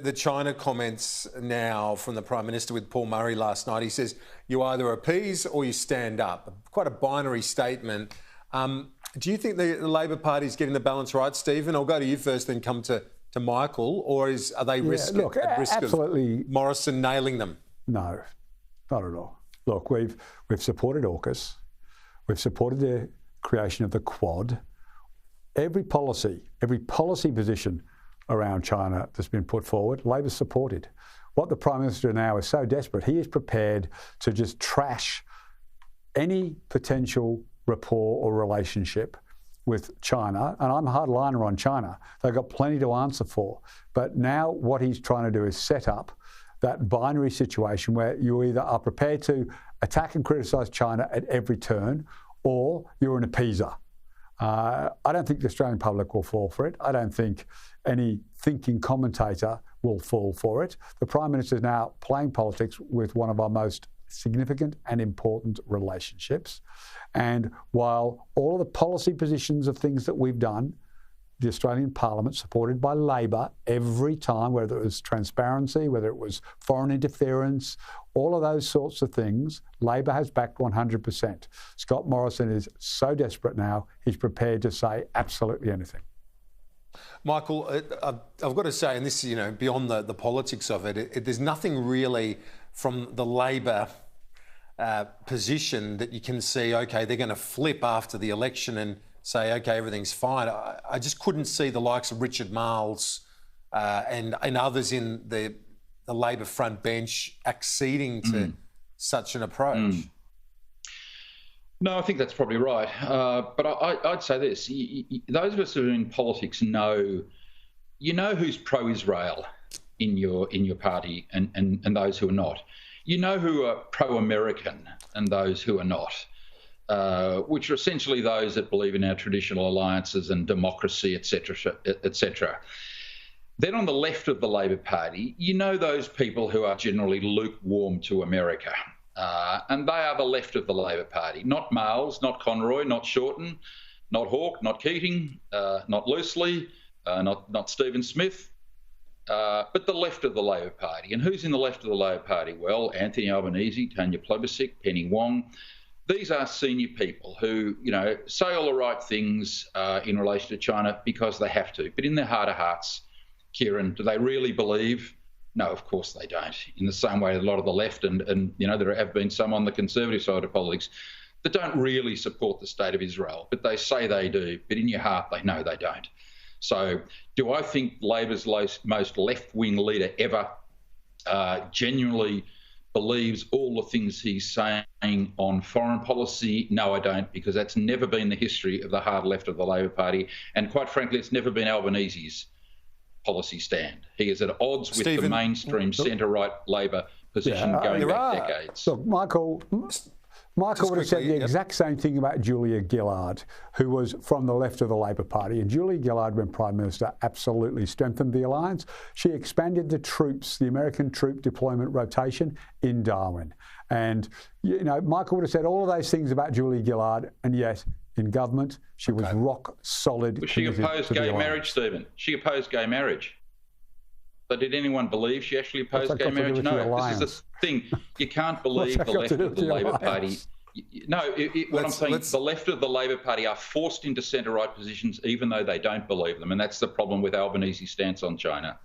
The China comments now from the Prime Minister with Paul Murray last night. He says you either appease or you stand up. Quite a binary statement. Do you think the Labor Party is getting the balance right, Stephen? I'll go to you first, then come to Michael. Or are they at risk absolutely. of Morrison nailing them? No, not at all. Look, we've supported AUKUS. We've supported the creation of the Quad. Every policy position around China that's been put forward, Labor's supported. What the Prime Minister now is so desperate, he is prepared to just trash any potential rapport or relationship with China. And I'm a hardliner on China. They've got plenty to answer for. But now what he's trying to do is set up that binary situation where you either are prepared to attack and criticise China at every turn, or you're an appeaser. I don't think the Australian public will fall for it. I don't think any thinking commentator will fall for it. The Prime Minister is now playing politics with one of our most significant and important relationships. And while all of the policy positions of things that we've done, the Australian Parliament, supported by Labor every time, whether it was transparency, whether it was foreign interference, all of those sorts of things, Labor has backed 100%. Scott Morrison is so desperate now, he's prepared to say absolutely anything. Michael, I've got to say, and this is, beyond the politics of it, there's nothing really from the Labor position that you can see, OK, they're going to flip after the election and say, OK, everything's fine. I just couldn't see the likes of Richard Marles and others in the Labor front bench acceding to such an approach. No, I think that's probably right. But I'd say this. Those of us who are in politics know who's pro-Israel in your party and those who are not. You know who are pro-American and those who are not. Which are essentially those that believe in our traditional alliances and democracy, etc., etc. Then on the left of the Labor Party, those people who are generally lukewarm to America. And they are the left of the Labor Party, not Marles, not Conroy, not Shorten, not Hawke, not Keating, not Loosely, not Stephen Smith, but the left of the Labor Party. And who's in the left of the Labor Party? Well, Anthony Albanese, Tanya Plibersek, Penny Wong. These are senior people who, say all the right things in relation to China because they have to. But in their heart of hearts, Kieran, do they really believe? No, of course they don't. In the same way, a lot of the left and there have been some on the conservative side of politics that don't really support the state of Israel, but they say they do. But in your heart, they know they don't. So do I think Labor's most left-wing leader ever genuinely believes all the things he's saying on foreign policy? No, I don't, because that's never been the history of the hard left of the Labor Party. And quite frankly, it's never been Albanese's policy stand. He is at odds with the mainstream centre-right Labor position going back decades. Look, Michael would have said the exact same thing about Julia Gillard, who was from the left of the Labor Party. And Julia Gillard, when Prime Minister, absolutely strengthened the alliance. She expanded the American troop deployment rotation in Darwin. And, Michael would have said all of those things about Julia Gillard, and yet in government, she was rock solid. But she opposed gay marriage, Stephen. She opposed gay marriage. But did anyone believe she actually opposed gay marriage? No, this is the thing. You can't believe the left of the Labor Party. No, what I'm saying, the left of the Labor Party are forced into centre-right positions even though they don't believe them. And that's the problem with Albanese's stance on China.